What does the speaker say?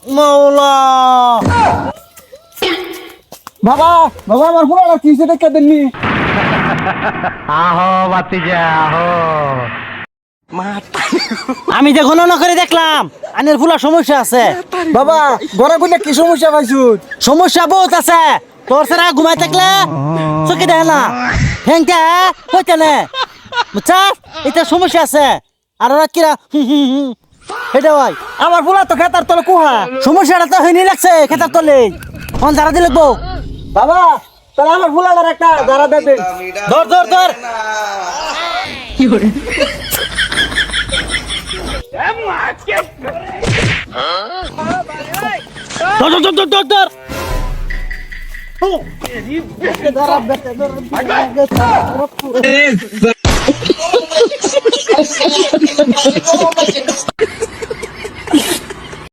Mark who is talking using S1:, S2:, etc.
S1: মাওলা
S2: বাবা বাবা আমার ফুলাটা কি সেটা কে দেননি
S3: আহো বাতিজা আহো।
S1: আমি যে গণনা করে দেখলাম আনের ফুলা সমস্যা আছে।
S2: বাবা ঘরে বলে কি সমস্যা পাইছু
S1: সমস্যা বহুত আছে। তোর সারা ঘুমাই থাকলে চোখে দেখে না হ্যাংটা হইতে নে বুঝছা এটা সমস্যা আছে। আর ওরা কিরা সেটা ভাই
S2: আমার ফুলা তো খেতার তলে কুহা
S1: সমস্যাটা তো হয়নি লাগছে খেতার তলে অন যারা দিলে বউ
S2: বাবা তাহলে আমার ফুলাটার একটা যারা দেবেন
S1: ধর ধর ধর ধর ধর ধর ধর ধর